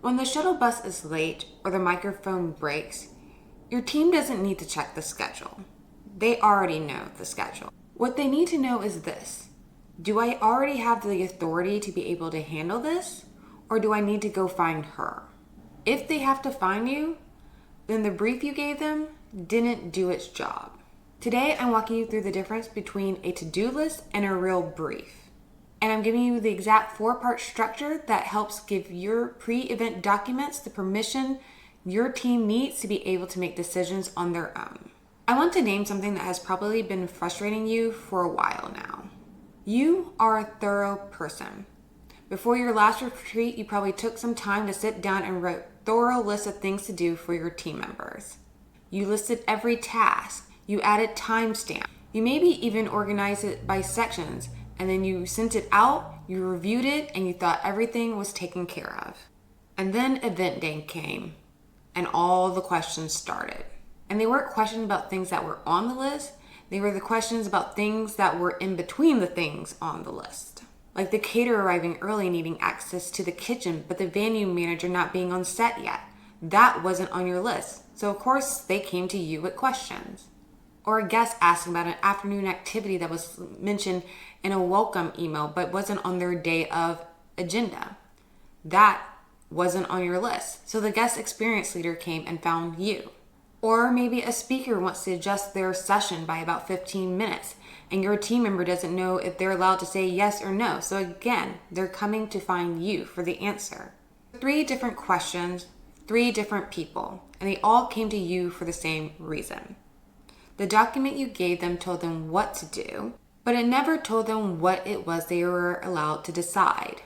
When the shuttle bus is late or the microphone breaks, your team doesn't need to check the schedule. They already know the schedule. What they need to know is this: do I already have the authority to be able to handle this, or do I need to go find her? If they have to find you, then the brief you gave them didn't do its job. Today, I'm walking you through the difference between a to-do list and a real brief. And I'm giving you the exact 4-part structure that helps give your pre-event documents the permission your team needs to be able to make decisions on their own. I want to name something that has probably been frustrating you for a while now. You are a thorough person. Before your last retreat, you probably took some time to sit down and write a thorough list of things to do for your team members. You listed every task. You added timestamps. You maybe even organized it by sections, and then you sent it out, you reviewed it, and you thought everything was taken care of. And then event day came, and all the questions started. And they weren't questions about things that were on the list. They were the questions about things that were in between the things on the list. Like the caterer arriving early needing access to the kitchen, but the venue manager not being on set yet. That wasn't on your list. So of course they came to you with questions. Or a guest asking about an afternoon activity that was mentioned in a welcome email but wasn't on their day of agenda. That wasn't on your list. So the guest experience leader came and found you. Or maybe a speaker wants to adjust their session by about 15 minutes and your team member doesn't know if they're allowed to say yes or no. So again, they're coming to find you for the answer. 3 different questions, 3 different people, and they all came to you for the same reason. The document you gave them told them what to do, but it never told them what it was they were allowed to decide.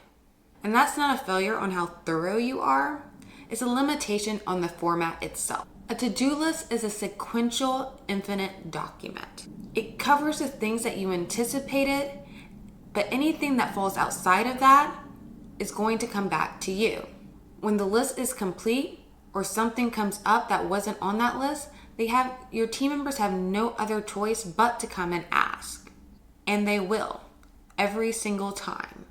And that's not a failure on how thorough you are. It's a limitation on the format itself. A to-do list is a sequential, infinite document. It covers the things that you anticipated, but anything that falls outside of that is going to come back to you. When the list is complete or something comes up that wasn't on that list, your team members have no other choice but to come and ask. And they will, every single time.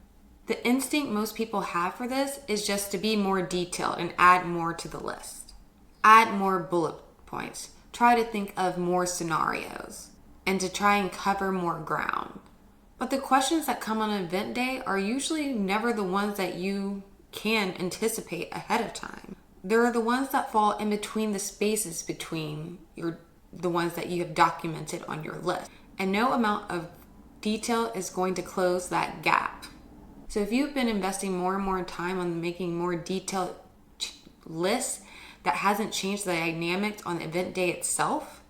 The instinct most people have for this is just to be more detailed and add more to the list. Add more bullet points. Try to think of more scenarios and to try and cover more ground. But the questions that come on event day are usually never the ones that you can anticipate ahead of time. They're the ones that fall in between the spaces between the ones that you have documented on your list. And no amount of detail is going to close that gap. So if you've been investing more and more time on making more detailed lists that hasn't changed the dynamics on the event day itself,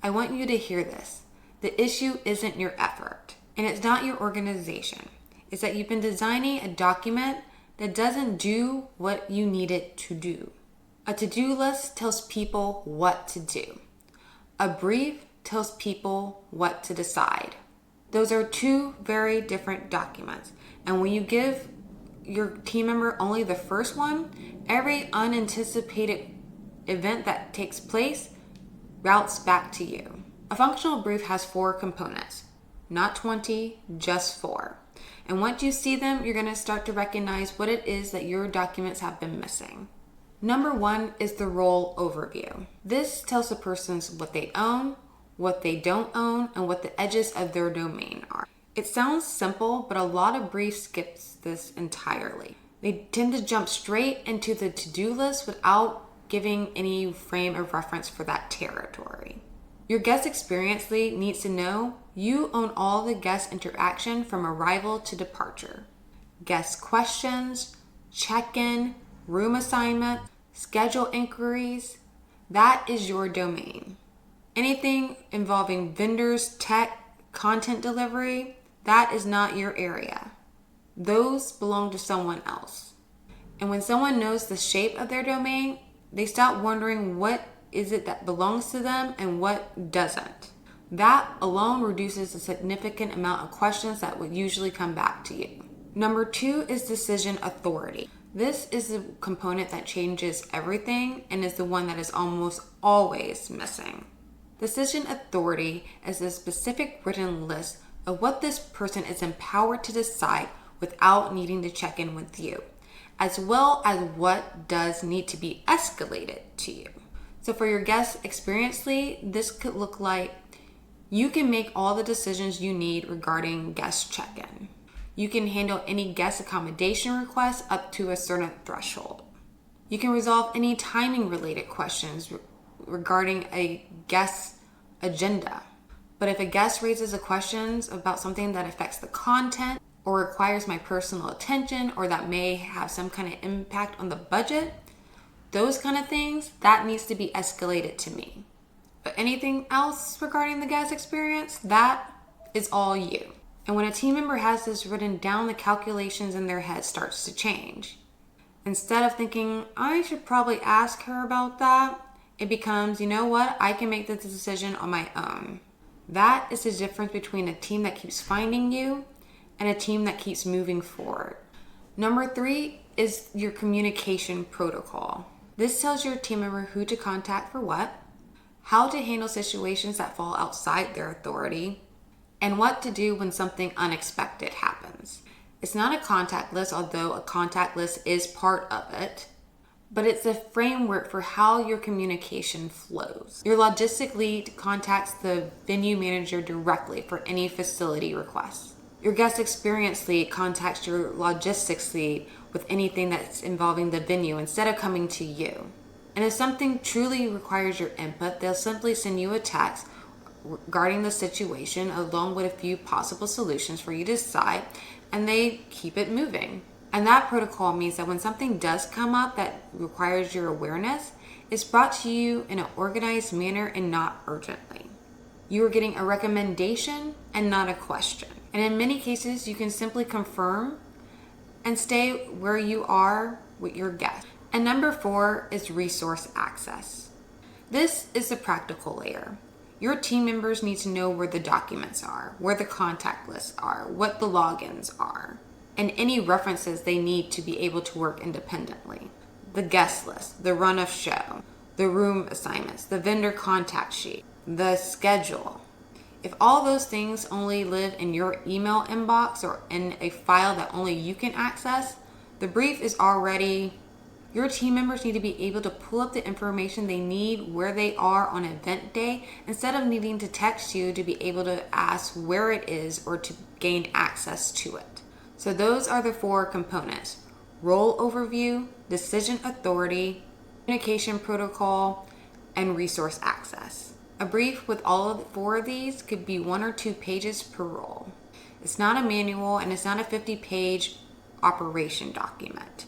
I want you to hear this. The issue isn't your effort, and it's not your organization. It's that you've been designing a document that doesn't do what you need it to do. A to-do list tells people what to do. A brief tells people what to decide. Those are 2 very different documents. And when you give your team member only the first one, every unanticipated event that takes place routes back to you. A functional brief has 4 components, not 20, just 4. And once you see them, you're going to start to recognize what it is that your documents have been missing. Number 1 is the role overview. This tells the persons what they own, what they don't own, and what the edges of their domain are. It sounds simple, but a lot of briefs skip this entirely. They tend to jump straight into the to-do list without giving any frame of reference for that territory. Your guest experience lead needs to know you own all the guest interaction from arrival to departure. Guest questions, check-in, room assignment, schedule inquiries, that is your domain. Anything involving vendors, tech, content delivery, that is not your area. Those belong to someone else. And when someone knows the shape of their domain, they stop wondering what is it that belongs to them and what doesn't. That alone reduces a significant amount of questions that would usually come back to you. Number 2 is decision authority. This is the component that changes everything and is the one that is almost always missing. Decision authority is a specific written list of what this person is empowered to decide without needing to check in with you. as well as what does need to be escalated to you. So for your guest experience lead, this could look like you can make all the decisions you need regarding guest check-in. You can handle any guest accommodation requests up to a certain threshold. You can resolve any timing related questions regarding a guest's agenda. But if a guest raises a questions about something that affects the content or requires my personal attention or that may have some kind of impact on the budget, those kind of things, that needs to be escalated to me. But anything else regarding the guest experience, that is all you. And when a team member has this written down, the calculations in their head starts to change. Instead of thinking, I should probably ask her about that, it becomes, you know what, I can make this decision on my own. That is the difference between a team that keeps finding you and a team that keeps moving forward. Number 3 is your communication protocol. This tells your team member who to contact for what, how to handle situations that fall outside their authority, and what to do when something unexpected happens. It's not a contact list, although a contact list is part of it, but it's a framework for how your communication flows. Your logistic lead contacts the venue manager directly for any facility requests. Your guest experience lead contacts your logistics lead with anything that's involving the venue instead of coming to you. And if something truly requires your input, they'll simply send you a text regarding the situation along with a few possible solutions for you to decide, and they keep it moving. And that protocol means that when something does come up that requires your awareness, it's brought to you in an organized manner and not urgently. You are getting a recommendation and not a question. And in many cases, you can simply confirm and stay where you are with your guest. And number 4 is resource access. This is the practical layer. Your team members need to know where the documents are, where the contact lists are, what the logins are, and any references they need to be able to work independently. The guest list, the run of show, the room assignments, the vendor contact sheet, the schedule. If all those things only live in your email inbox or in a file that only you can access, the brief is already. Your team members need to be able to pull up the information they need where they are on event day instead of needing to text you to be able to ask where it is or to gain access to it. So those are the 4 components: role overview, decision authority, communication protocol, and resource access. A brief with all of the 4 of these could be 1 or 2 pages per role. It's not a manual and it's not a 50-page operation document.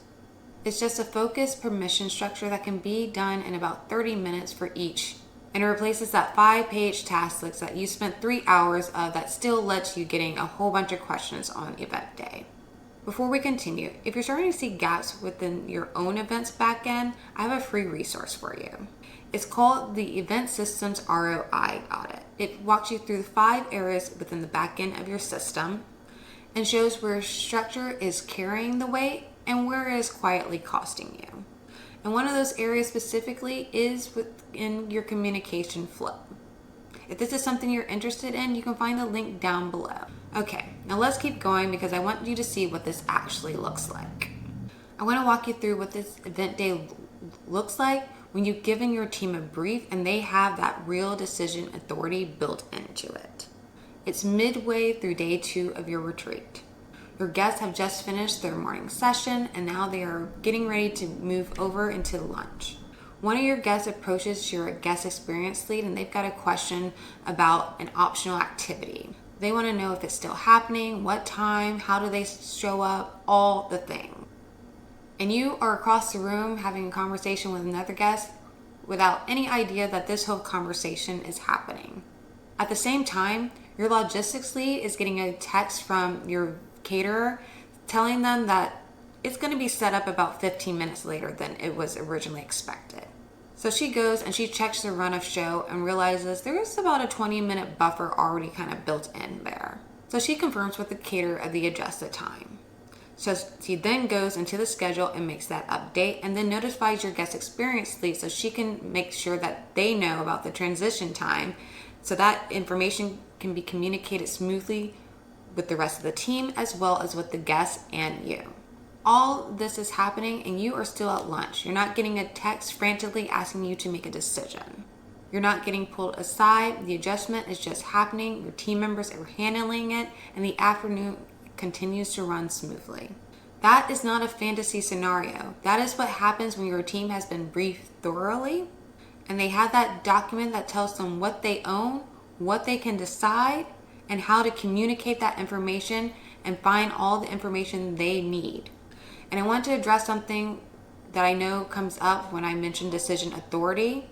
It's just a focused permission structure that can be done in about 30 minutes for each. And it replaces that 5-page task list that you spent 3 hours of that still lets you getting a whole bunch of questions on event day. Before we continue, if you're starting to see gaps within your own events backend, I have a free resource for you. It's called the Event Systems ROI Audit. It walks you through the 5 areas within the backend of your system and shows where structure is carrying the weight and where it is quietly costing you. And one of those areas specifically is within your communication flow. If this is something you're interested in, you can find the link down below. Okay, now let's keep going because I want you to see what this actually looks like. I want to walk you through what this event day looks like when you've given your team a brief and they have that real decision authority built into it. It's midway through day 2 of your retreat. Your guests have just finished their morning session and now they are getting ready to move over into lunch. One of your guests approaches your guest experience lead and they've got a question about an optional activity. They want to know if it's still happening, what time, how do they show up, all the things. And you are across the room having a conversation with another guest without any idea that this whole conversation is happening. At the same time, your logistics lead is getting a text from your caterer telling them that it's going to be set up about 15 minutes later than it was originally expected. So she goes and she checks the run of show and realizes there's about a 20-minute buffer already kind of built in there. So she confirms with the caterer of the adjusted time. So she then goes into the schedule and makes that update and then notifies your guest experience lead so she can make sure that they know about the transition time so that information can be communicated smoothly with the rest of the team as well as with the guests and you. all this is happening and you are still at lunch. You're not getting a text frantically asking you to make a decision. You're not getting pulled aside. The adjustment is just happening. Your team members are handling it, and the afternoon continues to run smoothly. That is not a fantasy scenario. That is what happens when your team has been briefed thoroughly, and they have that document that tells them what they own, what they can decide, and how to communicate that information and find all the information they need. And I want to address something that I know comes up when I mention decision authority,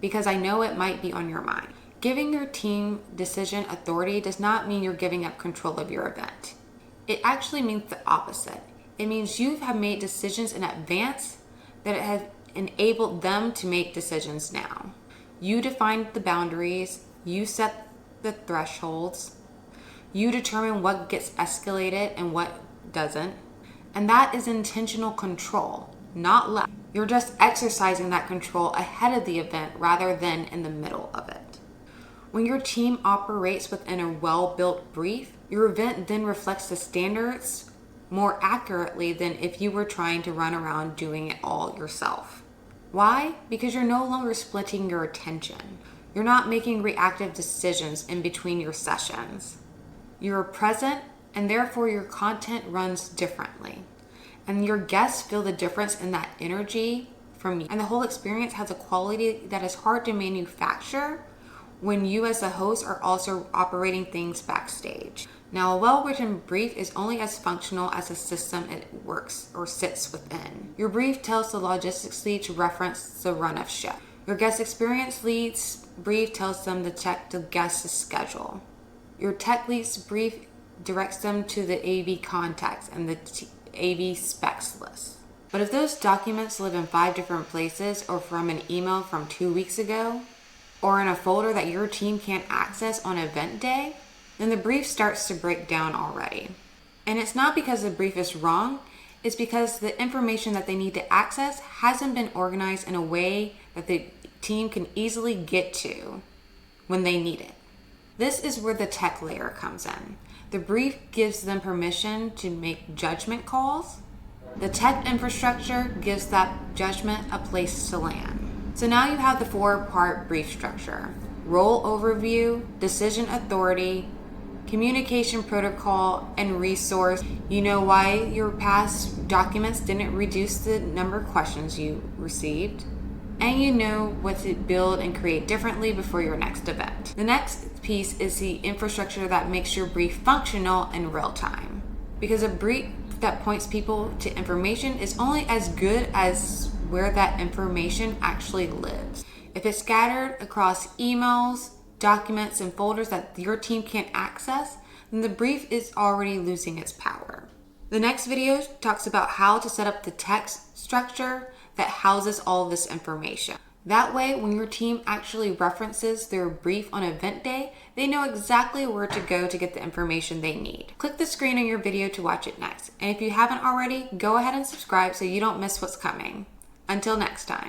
because I know it might be on your mind. Giving your team decision authority does not mean you're giving up control of your event. It actually means the opposite. It means you have made decisions in advance that it has enabled them to make decisions now. You define the boundaries, you set the thresholds, you determine what gets escalated and what doesn't. And that is intentional control, not less. You're just exercising that control ahead of the event rather than in the middle of it. When your team operates within a well-built brief, your event then reflects the standards more accurately than if you were trying to run around doing it all yourself. Why? Because you're no longer splitting your attention. You're not making reactive decisions in between your sessions. You're present, and therefore your content runs differently. And your guests feel the difference in that energy from you. And the whole experience has a quality that is hard to manufacture when you as the host are also operating things backstage. Now, a well-written brief is only as functional as the system it works or sits within. Your brief tells the logistics lead to reference the run of show. Your guest experience lead's brief tells them to check the guest's schedule. Your tech lead's brief directs them to the AV contacts and the AV specs list. But if those documents live in 5 different places, or from an email from 2 weeks ago, or in a folder that your team can't access on event day, then the brief starts to break down already. And it's not because the brief is wrong, it's because the information that they need to access hasn't been organized in a way that the team can easily get to when they need it. This is where the tech layer comes in. The brief gives them permission to make judgment calls. The tech infrastructure gives that judgment a place to land. So now you have the 4-part brief structure: role overview, decision authority, communication protocol, and resource. You know why your past documents didn't reduce the number of questions you received, and you know what to build and create differently before your next event. The next piece is the infrastructure that makes your brief functional in real time. Because a brief that points people to information is only as good as where that information actually lives. If it's scattered across emails, documents, and folders that your team can't access, then the brief is already losing its power. The next video talks about how to set up the text structure that houses all this information. That way, when your team actually references their brief on event day, they know exactly where to go to get the information they need. Click the screen on your video to watch it next. And if you haven't already, go ahead and subscribe so you don't miss what's coming. Until next time.